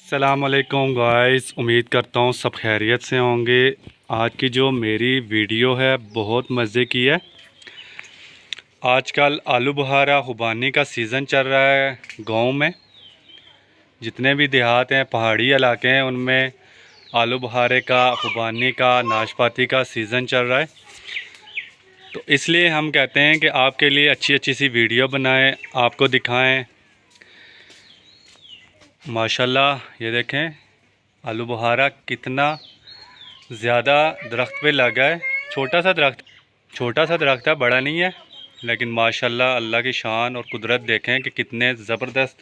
अस्सलामुअलैकुम गाइस, उम्मीद करता हूँ सब खैरियत से होंगे। आज की जो मेरी वीडियो है बहुत मज़े की है। आजकल आलू बुखारा खुबानी का सीज़न चल रहा है। गांव में जितने भी देहात हैं, पहाड़ी इलाके हैं, उनमें आलू बुखारे का, खुबानी का, नाशपाती का सीज़न चल रहा है। तो इसलिए हम कहते हैं कि आपके लिए अच्छी अच्छी सी वीडियो बनाएं, आपको दिखाएं। माशाल्लाह ये देखें आलू बुखारा कितना ज़्यादा दरख्त पे लगा है। छोटा सा दरख्त है, बड़ा नहीं है, लेकिन माशाल्लाह अल्लाह की शान और कुदरत देखें कि कितने ज़बरदस्त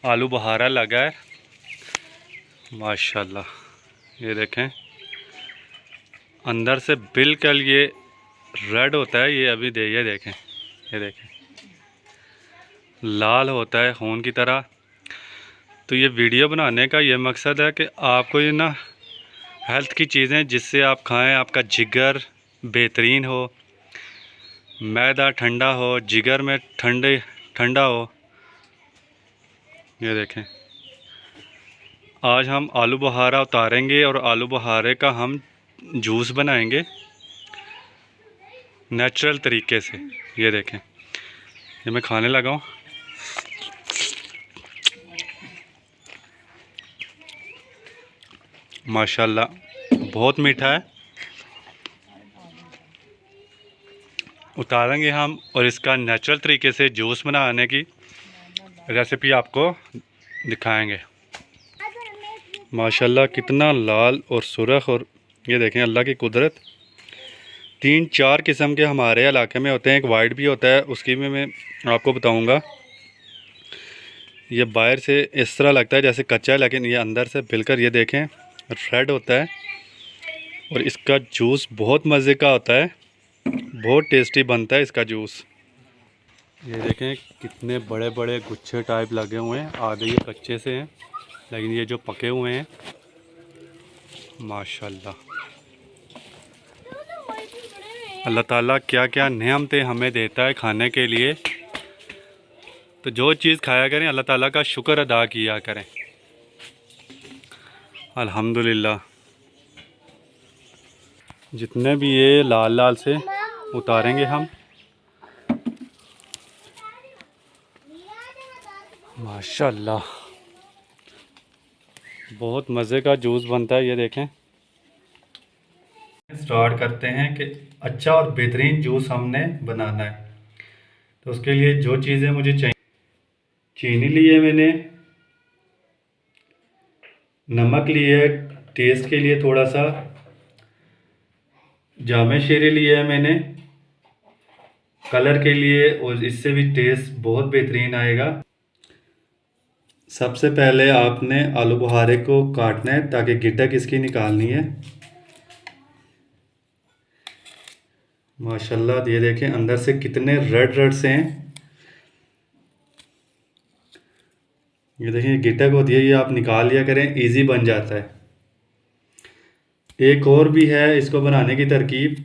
आलू बुखारा लगा है। माशाल्लाह ये देखें अंदर से बिल्कुल ये रेड होता है। ये अभी ये देखें, ये देखें लाल होता है खून की तरह। तो ये वीडियो बनाने का ये मकसद है कि आपको ये ना हेल्थ की चीज़ें जिससे आप खाएं, आपका जिगर बेहतरीन हो, मैदा ठंडा हो, जिगर में ठंडा हो। ये देखें आज हम आलू बुखारा उतारेंगे और आलू बुखारे का हम जूस बनाएंगे नेचुरल तरीके से। ये देखें ये मैं खाने लगा हूँ। माशाल्लाह बहुत मीठा है। उतारेंगे हम और इसका नेचुरल तरीके से जूस बनाने की रेसिपी आपको दिखाएंगे। माशाल्लाह कितना लाल और सुरख। और ये देखें अल्लाह की कुदरत। 3-4 किस्म के हमारे इलाके में होते हैं। एक वाइट भी होता है, उसकी भी मैं आपको बताऊंगा। ये बाहर से इस तरह लगता है जैसे कच्चा है, लेकिन ये अंदर से बिल्कुल ये देखें रेड होता है। और इसका जूस बहुत मज़े का होता है, बहुत टेस्टी बनता है इसका जूस। ये देखें कितने बड़े बड़े गुच्छे टाइप लगे हुए हैं। आधे ये कच्चे से हैं, लेकिन ये जो पके हुए हैं माशाल्लाह। अल्लाह ताला क्या क्या नेमतें हमें देता है खाने के लिए। तो जो चीज़ खाया करें अल्लाह ताला का शुक्र अदा किया करें। अल्हम्दुलिल्लाह। जितने भी ये लाल लाल से उतारेंगे हम। माशाल्लाह बहुत मज़े का जूस बनता है। ये देखें स्टार्ट करते हैं कि अच्छा और बेहतरीन जूस हमने बनाना है। तो उसके लिए जो चीज़ें मुझे चाहिए, चीनी ली है मैंने, नमक लिया है टेस्ट के लिए थोड़ा सा, जामे शीरी लिया है मैंने कलर के लिए, और इससे भी टेस्ट बहुत बेहतरीन आएगा। सबसे पहले आपने आलू बुखारे को काटना है ताकि गिटक इसकी निकालनी है। माशाल्लाह ये देखें अंदर से कितने रेड से हैं। ये देखिए गिटक होती है, ये आप निकाल लिया करें, इजी बन जाता है। एक और भी है इसको बनाने की तरकीब,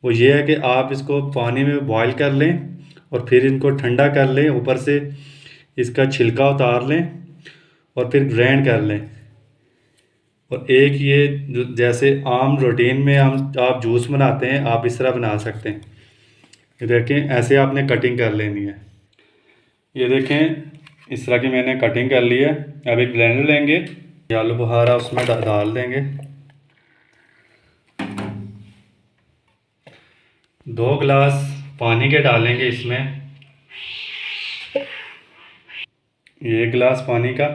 वो ये है कि आप इसको पानी में बॉईल कर लें और फिर इनको ठंडा कर लें, ऊपर से इसका छिलका उतार लें और फिर ग्राइंड कर लें। और एक ये जैसे आम रूटीन में आप जूस बनाते हैं, आप इस तरह बना सकते हैं। ये देखें ऐसे आपने कटिंग कर लेनी है। ये देखें इस तरह की मैंने कटिंग कर ली है। अब एक ब्लेंडर लेंगे, आलू बुखारा उसमें डाल देंगे। 2 गिलास पानी के डालेंगे इसमें, 1 गिलास पानी का,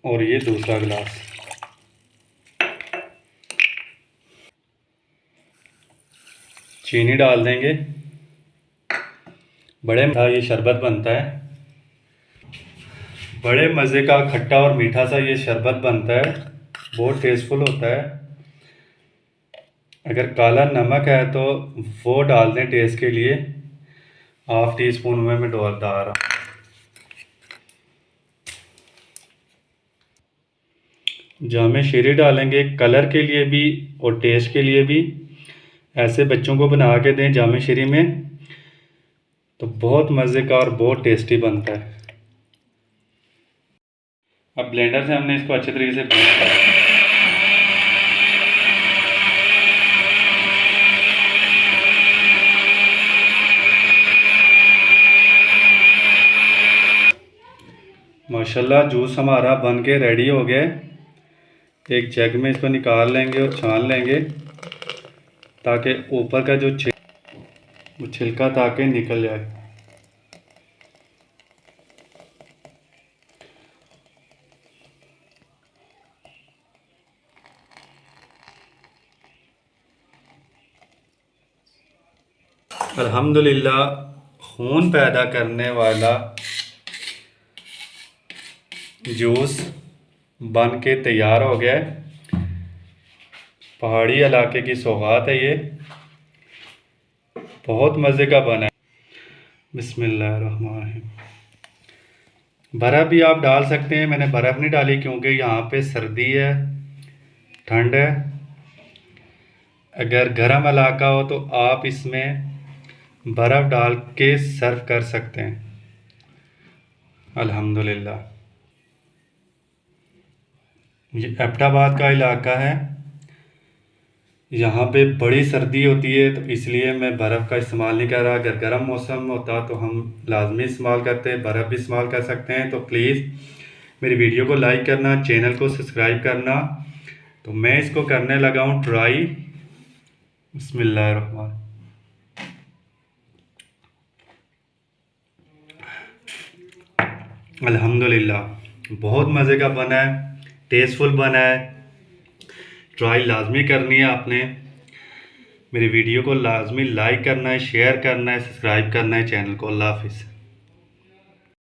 और ये दूसरा गिलास। चीनी डाल देंगे। बड़े मीठा ये शरबत बनता है, बड़े मज़े का खट्टा और मीठा सा ये शरबत बनता है, बहुत टेस्टफुल होता है। अगर काला नमक है तो वो डाल दें टेस्ट के लिए, ½ टीस्पून में मैं डाल रहा। जामे शीरी डालेंगे कलर के लिए भी और टेस्ट के लिए भी। ऐसे बच्चों को बना के दें जामे शीरी में, तो बहुत मज़े का और बहुत टेस्टी बनता है। अब ब्लेंडर से हमने इसको अच्छे तरीके से ब्लेंड कर लिया। माशाल्लाह जूस हमारा बन के रेडी हो गया। एक जग में इसको निकाल लेंगे और छान लेंगे ताकि ऊपर का जो छिलका ताकि निकल जाए। अल्हम्दुलिल्लाह खून पैदा करने वाला जूस बन के तैयार हो गया है। पहाड़ी इलाके की सौगात है ये, बहुत मज़े का बना है। बिस्मिल्लाहिर्रहमानिर्रहीम। बर्फ़ भी आप डाल सकते हैं, मैंने बर्फ़ नहीं डाली क्योंकि यहाँ पे सर्दी है, ठंड है। अगर गर्म इलाका हो तो आप इसमें बर्फ़ डाल के सर्व कर सकते हैं। अल्हम्दुलिल्लाह। ये एबटाबाद का इलाका है, यहाँ पे बड़ी सर्दी होती है तो इसलिए मैं बर्फ़ का इस्तेमाल नहीं कर रहा। अगर गर्म मौसम होता तो हम लाजमी इस्तेमाल करते, बर्फ़ भी इस्तेमाल कर सकते हैं। तो प्लीज़ मेरी वीडियो को लाइक करना, चैनल को सब्सक्राइब करना। तो मैं इसको करने लगा हूँ ट्राई। बिस्मिल्लाहिर्रहमान। अल्हम्दुलिल्लाह बहुत मज़े का बना है, टेस्टफुल बना है। ट्राई लाजमी करनी है आपने। मेरी वीडियो को लाजमी लाइक करना है, शेयर करना है, सब्सक्राइब करना है चैनल को। अल्लाह हाफिज़।